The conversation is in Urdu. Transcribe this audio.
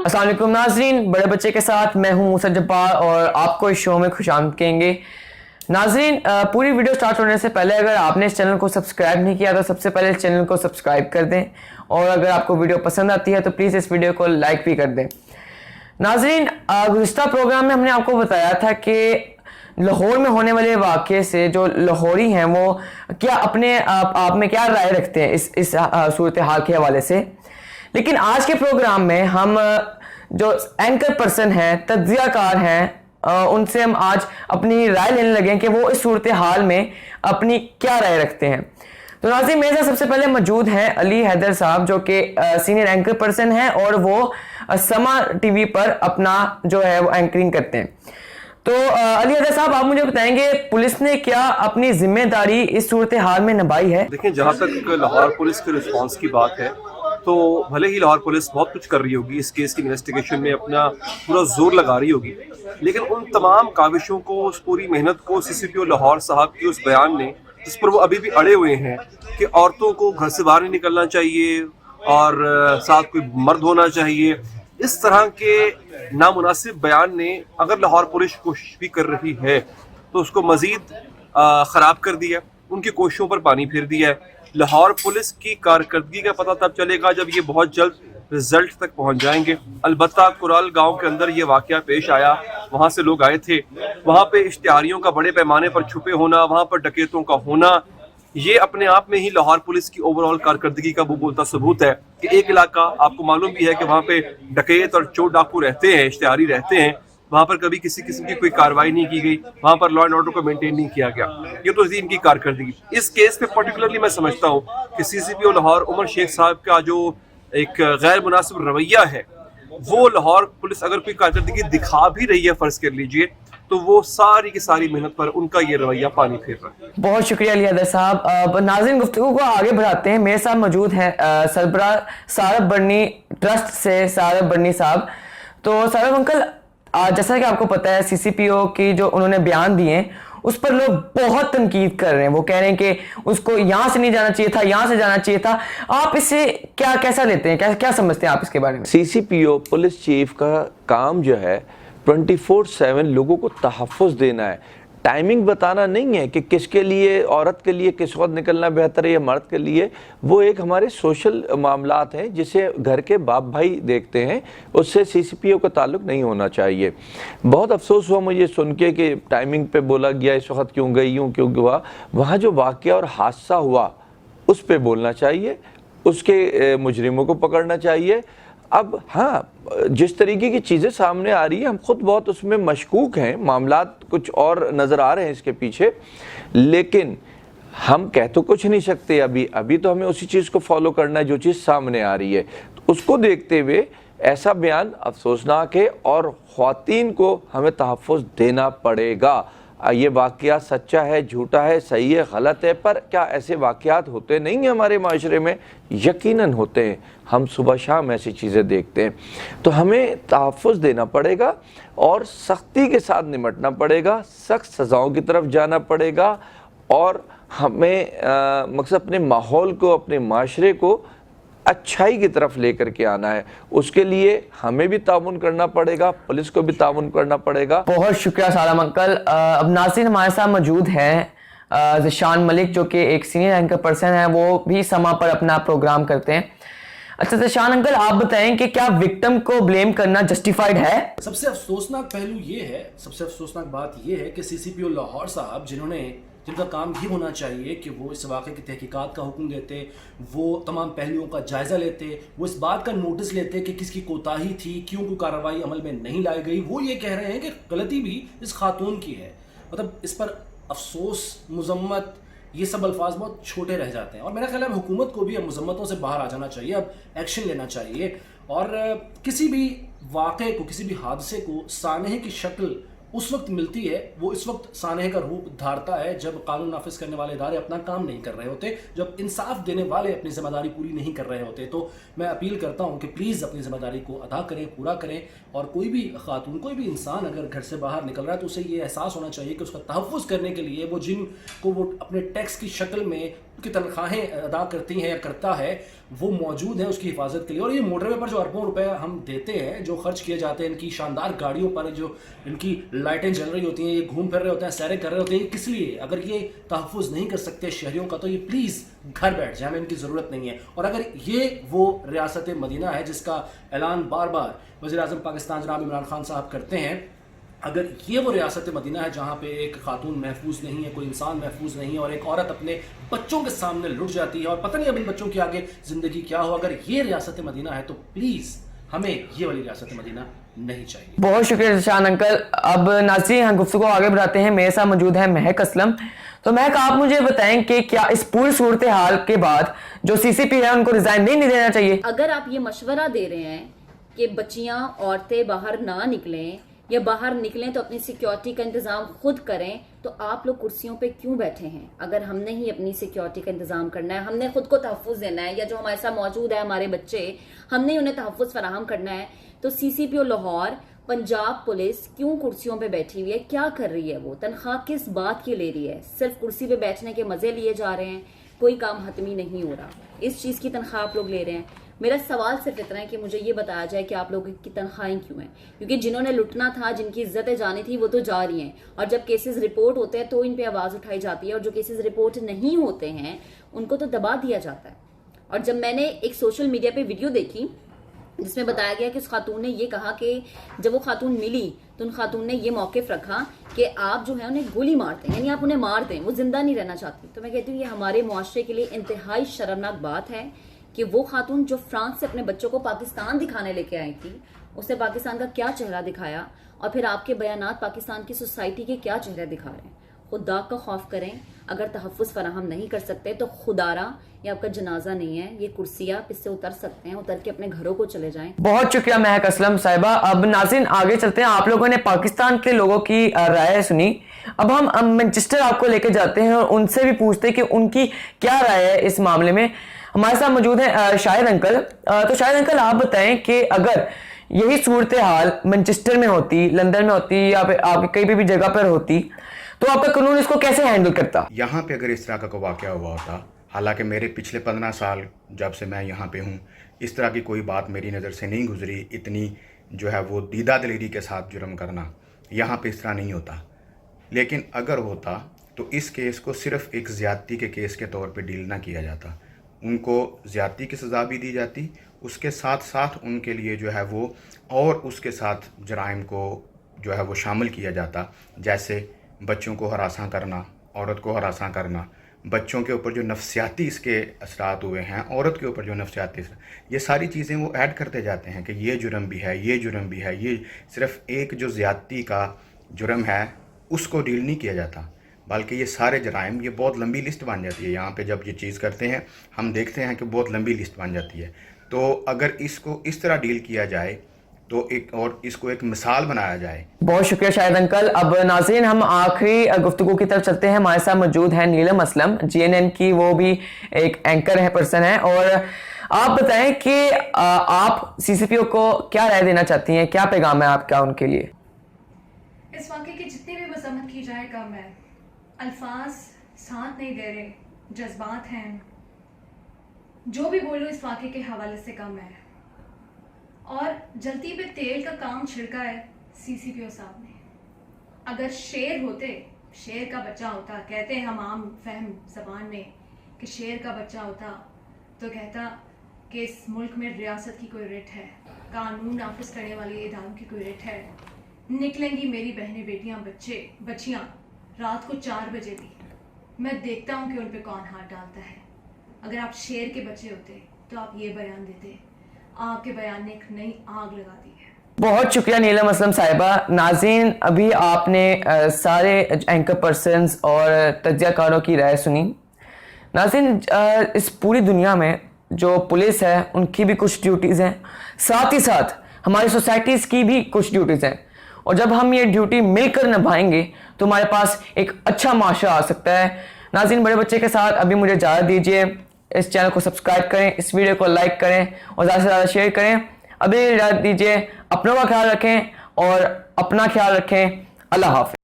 السلام علیکم ناظرین، بڑے بچے کے ساتھ میں ہوں موسیٰ جبار اور آپ کو اس شو میں خوش آمدید کہیں گے۔ ناظرین، پوری ویڈیو سٹارٹ ہونے سے پہلے اگر آپ نے اس چینل کو سبسکرائب نہیں کیا تو سب سے پہلے اس چینل کو سبسکرائب کر دیں، اور اگر آپ کو ویڈیو پسند آتی ہے تو پلیز اس ویڈیو کو لائک بھی کر دیں۔ ناظرین، گزشتہ پروگرام میں ہم نے آپ کو بتایا تھا کہ لاہور میں ہونے والے واقعے سے جو لاہوری ہیں وہ کیا اپنے آپ میں کیا رائے رکھتے ہیں اس صورتحال کے حوالے سے۔ لیکن آج کے پروگرام میں ہم جو اینکر پرسن ہیں، تجزیہ کار ہیں، ان سے ہم آج اپنی رائے لینے لگے ہیں کہ وہ اس صورتحال میں اپنی کیا رائے رکھتے ہیں۔ تو ناظرین، میرے ساتھ سب سے پہلے موجود ہیں علی حیدر صاحب، جو کہ سینئر اینکر پرسن ہیں اور وہ سما ٹی وی پر اپنا جو ہے وہ اینکرنگ کرتے ہیں۔ تو علی حیدر صاحب، آپ مجھے بتائیں گے پولیس نے کیا اپنی ذمہ داری اس صورتحال میں نبھائی ہے؟ دیکھیں، جہاں تک لاہور پولیس کے رسپانس کی بات ہے تو بھلے ہی لاہور پولیس بہت کچھ کر رہی ہوگی، اس کیس کی انویسٹیگیشن میں اپنا پورا زور لگا رہی ہوگی، لیکن ان تمام کاوشوں کو، اس پوری محنت کو سی سی پی او لاہور صاحب کے اس بیان نے، جس پر وہ ابھی بھی اڑے ہوئے ہیں کہ عورتوں کو گھر سے باہر نہیں نکلنا چاہیے اور ساتھ کوئی مرد ہونا چاہیے، اس طرح کے نامناسب بیان نے اگر لاہور پولیس کوشش بھی کر رہی ہے تو اس کو مزید خراب کر دیا، ان کی کوششوں پر پانی پھیر دیا ہے۔ لاہور پولیس کی کارکردگی کا پتہ تب چلے گا جب یہ بہت جلد رزلٹ تک پہنچ جائیں گے۔ البتہ کورال گاؤں کے اندر یہ واقعہ پیش آیا، وہاں سے لوگ آئے تھے، وہاں پہ اشتہاریوں کا بڑے پیمانے پر چھپے ہونا، وہاں پر ڈکیتوں کا ہونا، یہ اپنے آپ میں ہی لاہور پولیس کی اوور آل کارکردگی کا بولتا ثبوت ہے کہ ایک علاقہ آپ کو معلوم بھی ہے کہ وہاں پہ ڈکیت اور چور ڈاکو رہتے ہیں، اشتہاری رہتے ہیں، وہاں پر کبھی کسی قسم کی کوئی کارروائی نہیں کی گئی، وہاں پر لا اینڈ آرڈر کو مینٹین نہیں کیا گیا۔ یہ تو ان کی کارکردگی۔ اس کیس پہ پرٹیکولرلی میں سمجھتا ہوں کہ سی سی پی او لاہور عمر شیخ صاحب کا جو ایک غیر مناسب رویہ ہے، وہ لاہور پولیس اگر کوئی کارکردگی دکھا بھی رہی ہے فرض کر لیجئے، تو وہ ساری کی ساری محنت پر ان کا یہ رویہ پانی پھیر رہا ہے۔ بہت شکریہ علی حیدر صاحب۔ ناظرین، گفتگو کو آگے بڑھاتے ہیں۔ میرے ساتھ موجود ہیں سربراہ سارب برنی ٹرسٹ سے سارب برنی صاحب۔ تو سارب انکل، جیسا کہ آپ کو پتا ہے سی سی پی او کی جو انہوں نے بیان دیے ہیں اس پر لوگ بہت تنقید کر رہے ہیں، وہ کہہ رہے ہیں کہ اس کو یہاں سے نہیں جانا چاہیے تھا، یہاں سے جانا چاہیے تھا۔ آپ اس سے کیسا لیتے ہیں، کیا سمجھتے ہیں آپ اس کے بارے میں؟ سی سی پی او پولیس چیف کا کام جو ہے 24/7 لوگوں کو تحفظ دینا ہے، ٹائمنگ بتانا نہیں ہے کہ کس کے لیے، عورت کے لیے کس وقت نکلنا بہتر ہے یا مرد کے لیے۔ وہ ایک ہمارے سوشل معاملات ہیں جسے گھر کے باپ بھائی دیکھتے ہیں، اس سے سی سی پی او کا تعلق نہیں ہونا چاہیے۔ بہت افسوس ہوا مجھے سن کے کہ ٹائمنگ پہ بولا گیا، اس وقت کیوں گئی، یوں کیوں ہوا۔ وہاں جو واقعہ اور حادثہ ہوا اس پہ بولنا چاہیے، اس کے مجرموں کو پکڑنا چاہیے۔ اب ہاں، جس طریقے کی چیزیں سامنے آ رہی ہیں، ہم خود بہت اس میں مشکوک ہیں، معاملات کچھ اور نظر آ رہے ہیں اس کے پیچھے، لیکن ہم کہہ تو کچھ نہیں سکتے۔ ابھی تو ہمیں اسی چیز کو فالو کرنا ہے جو چیز سامنے آ رہی ہے۔ تو اس کو دیکھتے ہوئے ایسا بیان افسوسناک ہے اور خواتین کو ہمیں تحفظ دینا پڑے گا۔ یہ واقعہ سچا ہے، جھوٹا ہے، صحیح ہے، غلط ہے، پر کیا ایسے واقعات ہوتے نہیں ہیں ہمارے معاشرے میں؟ یقیناً ہوتے ہیں، ہم صبح شام ایسی چیزیں دیکھتے ہیں۔ تو ہمیں تحفظ دینا پڑے گا اور سختی کے ساتھ نمٹنا پڑے گا، سخت سزاؤں کی طرف جانا پڑے گا، اور ہمیں مقصد اپنے ماحول کو، اپنے معاشرے کو اچھائی کی طرف لے کر کے آنا ہے۔ اس کے لیے ہمیں بھی تعاون کرنا پڑے گا، پولیس کو بھی تعاون کرنا پڑے گا۔ بہت شکریہ سارب انکل۔ اب ناظرین، ہمارے ساتھ موجود ہیں ذیشان ملک، جو کہ ایک سینئر اینکر پرسن ہے، وہ بھی سما پر اپنا پروگرام کرتے ہیں۔ اچھا ذیشان انکل، آپ بتائیں کہ کیا وکٹم کو بلیم کرنا جسٹیفائڈ ہے؟ سب سے افسوسناک پہلو یہ ہے، سب سے افسوسناک بات یہ ہے کہ سی سی پی او لاہور صاحب، جن کا کام یہ ہونا چاہیے کہ وہ اس واقعے کی تحقیقات کا حکم دیتے، وہ تمام پہلوؤں کا جائزہ لیتے، وہ اس بات کا نوٹس لیتے کہ کس کی کوتاہی تھی، کیوں کوئی کارروائی عمل میں نہیں لائی گئی، وہ یہ کہہ رہے ہیں کہ غلطی بھی اس خاتون کی ہے۔ مطلب اس پر افسوس، مذمت، یہ سب الفاظ بہت چھوٹے رہ جاتے ہیں، اور میرا خیال ہے حکومت کو بھی اب مذمتوں سے باہر آ جانا چاہیے، اب ایکشن لینا چاہیے، اور کسی بھی واقعے کو، کسی بھی حادثے کو سانحے کی شکل اس وقت ملتی ہے، وہ اس وقت سانحے کا روپ دھارتا ہے جب قانون نافذ کرنے والے ادارے اپنا کام نہیں کر رہے ہوتے، جب انصاف دینے والے اپنی ذمہ داری پوری نہیں کر رہے ہوتے۔ تو میں اپیل کرتا ہوں کہ پلیز اپنی ذمہ داری کو ادا کریں، پورا کریں، اور کوئی بھی خاتون، کوئی بھی انسان اگر گھر سے باہر نکل رہا ہے تو اسے یہ احساس ہونا چاہیے کہ اس کا تحفظ کرنے کے لیے وہ جن کو وہ اپنے ٹیکس کی شکل میں کی تنخواہیں ادا کرتی ہیں یا کرتا ہے وہ موجود ہیں اس کی حفاظت کے لیے. اور یہ موٹر وے پر جو اربوں روپے ہم دیتے ہیں, جو خرچ کیے جاتے ہیں ان کی شاندار گاڑیوں پر, جو ان کی لائٹیں جل رہی ہوتی ہیں, یہ گھوم پھر رہے ہوتے ہیں, سیریں کر رہے ہوتے ہیں, یہ کس لیے؟ اگر یہ تحفظ نہیں کر سکتے شہریوں کا تو یہ پلیز گھر بیٹھ جائیں, ہمیں ان کی ضرورت نہیں ہے. اور اگر یہ وہ ریاست مدینہ ہے جس کا اعلان بار بار وزیر اعظم پاکستان جناب عمران خان صاحب کرتے ہیں, اگر یہ وہ ریاست مدینہ ہے جہاں پہ ایک خاتون محفوظ نہیں ہے, کوئی انسان محفوظ نہیں ہے, اور ایک عورت اپنے بچوں کے سامنے لٹ جاتی ہے اور پتہ نہیں اب ان بچوں کی آگے زندگی کیا ہو, اگر یہ ریاست مدینہ ہے تو پلیز ہمیں یہ والی ریاست مدینہ نہیں چاہیے. بہت شکریہ شان انکل. اب ناظرین ہم گفتگو آگے بڑھاتے ہیں. میرے ساتھ موجود ہے مہک اسلم. تو مہک, آپ مجھے بتائیں کہ کیا اس پوری صورتحال کے بعد جو سی سی پی ہے ان کو ریزائن نہیں دینا چاہیے؟ اگر آپ یہ مشورہ دے رہے ہیں کہ بچیاں عورتیں باہر نہ نکلیں یا باہر نکلیں تو اپنی سیکیورٹی کا انتظام خود کریں, تو آپ لوگ کرسیوں پہ کیوں بیٹھے ہیں؟ اگر ہم نے ہی اپنی سیکیورٹی کا انتظام کرنا ہے, ہم نے خود کو تحفظ دینا ہے, یا جو ہمارے ساتھ موجود ہے ہمارے بچے, ہم نے انہیں تحفظ فراہم کرنا ہے, تو سی سی پی او لاہور, پنجاب پولیس کیوں کرسیوں پہ بیٹھی ہوئی ہے؟ کیا کر رہی ہے؟ وہ تنخواہ کس بات کی لے رہی ہے؟ صرف کرسی پہ بیٹھنے کے مزے لیے جا رہے ہیں, کوئی کام حتمی نہیں ہو رہا, اس چیز کی تنخواہ آپ لوگ لے رہے ہیں. میرا سوال صرف اتنا ہے کہ مجھے یہ بتایا جائے کہ آپ لوگوں کی تنخواہیں کیوں ہیں؟ کیونکہ جنہوں نے لٹنا تھا, جن کی عزتیں جانی تھی, وہ تو جا رہی ہیں, اور جب کیسز رپورٹ ہوتے ہیں تو ان پہ آواز اٹھائی جاتی ہے, اور جو کیسز رپورٹ نہیں ہوتے ہیں ان کو تو دبا دیا جاتا ہے. اور جب میں نے ایک سوشل میڈیا پہ ویڈیو دیکھی جس میں بتایا گیا کہ اس خاتون نے یہ کہا کہ جب وہ خاتون ملی تو ان خاتون نے یہ موقف رکھا کہ آپ جو ہے انہیں گولی مار دیں, یعنی آپ انہیں مار دیں, وہ زندہ نہیں رہنا چاہتی. تو میں کہتی ہوں یہ ہمارے معاشرے کے لیے انتہائی شرمناک بات ہے کہ وہ خاتون جو فرانس سے اپنے بچوں کو پاکستان دکھانے لے کے آئی تھی, اس نے پاکستان کا کیا چہرہ دکھایا, اور پھر آپ کے بیانات پاکستان کی سوسائٹی کے کیا چہرے دکھا رہے ہیں. خدا کا خوف کریں, اگر تحفظ فراہم نہیں کر سکتے تو خدا را یہ آپ کا جنازہ نہیں ہے, یہ کرسی آپ اس سے اتر سکتے ہیں, اتر کے اپنے گھروں کو چلے جائیں. بہت شکریہ مہک اسلم صاحبہ. اب ناظرین آگے چلتے ہیں. آپ لوگوں نے پاکستان کے لوگوں کی رائے سنی, اب ہم مانچسٹر آپ کو لے کے جاتے ہیں اور ان سے بھی پوچھتے ہیں کہ ان کی کیا رائے ہے اس معاملے میں. ہمارے ساتھ موجود ہیں شاہد انکل. تو شاہد انکل آپ بتائیں کہ اگر یہی صورتحال مانچسٹر میں ہوتی, لندن میں ہوتی, یا آپ کہیں بھی جگہ پر ہوتی, تو آپ کا قانون اس کو کیسے ہینڈل کرتا؟ یہاں پہ اگر اس طرح کا کوئی واقعہ ہوا ہوتا, حالانکہ میرے پچھلے 15 سال جب سے میں یہاں پہ ہوں اس طرح کی کوئی بات میری نظر سے نہیں گزری, اتنی جو ہے وہ دیدہ دلیری کے ساتھ جرم کرنا یہاں پہ اس طرح نہیں ہوتا. لیکن اگر ہوتا تو اس کیس کو صرف ایک زیادتی کے کیس کے طور پہ ڈیل نہ کیا جاتا, ان کو زیادتی کی سزا بھی دی جاتی, اس کے ساتھ ساتھ ان کے لیے جو ہے وہ اور اس کے ساتھ جرائم کو جو ہے وہ شامل کیا جاتا, جیسے بچوں کو ہراساں کرنا, عورت کو ہراساں کرنا, بچوں کے اوپر جو نفسیاتی اس کے اثرات ہوئے ہیں, عورت کے اوپر جو نفسیاتی اثرات, یہ ساری چیزیں وہ ایڈ کرتے جاتے ہیں کہ یہ جرم بھی ہے, یہ جرم بھی ہے. یہ صرف ایک جو زیادتی کا جرم ہے اس کو ڈیل نہیں کیا جاتا, بلکہ یہ سارے جرائم, یہ بہت لمبی لسٹ بن جاتی ہے. یہاں پہ جب یہ چیز کرتے ہیں ہم دیکھتے ہیں کہ بہت لمبی لسٹ بن جاتی ہے. تو اگر اس کو اس طرح ڈیل کیا جائے تو اس کو ایک مثال بنایا جائے. بہت شکریہ شاہد انکل. اب ناظرین ہم آخری گفتگو کی طرف چلتے ہیں. ہمارے ساتھ موجود ہیں نیلم اسلم, GNN کی وہ بھی ایک اینکر ہے, پرسن ہے, اور آپ بتائیں کہ آپ CCPO کو کیا رائے دینا چاہتی ہیں, کیا پیغام ہے آپ کا ان کے لیے؟ اس واقعے کی جتنی بھی مذمت کی جائے کم ہے. الفاظ ساتھ نہیں دے رہے, جذبات ہیں, جو بھی بولو اس واقعے کے حوالے سے کم ہے. اور جلتی پہ تیل کا کام چھڑکا ہے CCPO صاحب نے. اگر شیر ہوتے, شیر کا بچہ ہوتا, کہتے ہیں ہم عام فہم زبان میں کہ شیر کا بچہ ہوتا تو کہتا کہ اس ملک میں ریاست کی کوئی رٹ ہے, قانون نافذ کرنے والی اداروں کی کوئی رٹ ہے. نکلیں گی میری بہنیں, بیٹیاں, بچیاں رات کو 4 بجے بھی, میں دیکھتا ہوں کہ ان پہ کون ہاتھ ڈالتا ہے. اگر آپ شیر کے بچے ہوتے تو آپ یہ بیان دیتے. آپ کے بیان نے ایک نئی آگ لگا دی ہے. بہت شکریہ نیلم اسلم صاحبہ. ناظرین ابھی آپ نے سارے اینکر پرسنز اور تجزیہ کاروں کی رائے سنی. ناظرین اس پوری دنیا میں جو پولیس ہے ان کی بھی کچھ ڈیوٹیز ہیں, ساتھ ہی ساتھ ہماری سوسائٹیز کی بھی کچھ ڈیوٹیز ہیں, اور جب ہم یہ ڈیوٹی مل کر نبھائیں گے تو ہمارے پاس ایک اچھا معاشرہ آ سکتا ہے. ناظرین بڑے بچے کے ساتھ ابھی مجھے اجازت دیجیے. اس چینل کو سبسکرائب کریں, اس ویڈیو کو لائک کریں اور زیادہ سے زیادہ شیئر کریں. ابھی اجازت دیجیے, اپنوں کا خیال رکھیں اور اپنا خیال رکھیں. اللہ حافظ.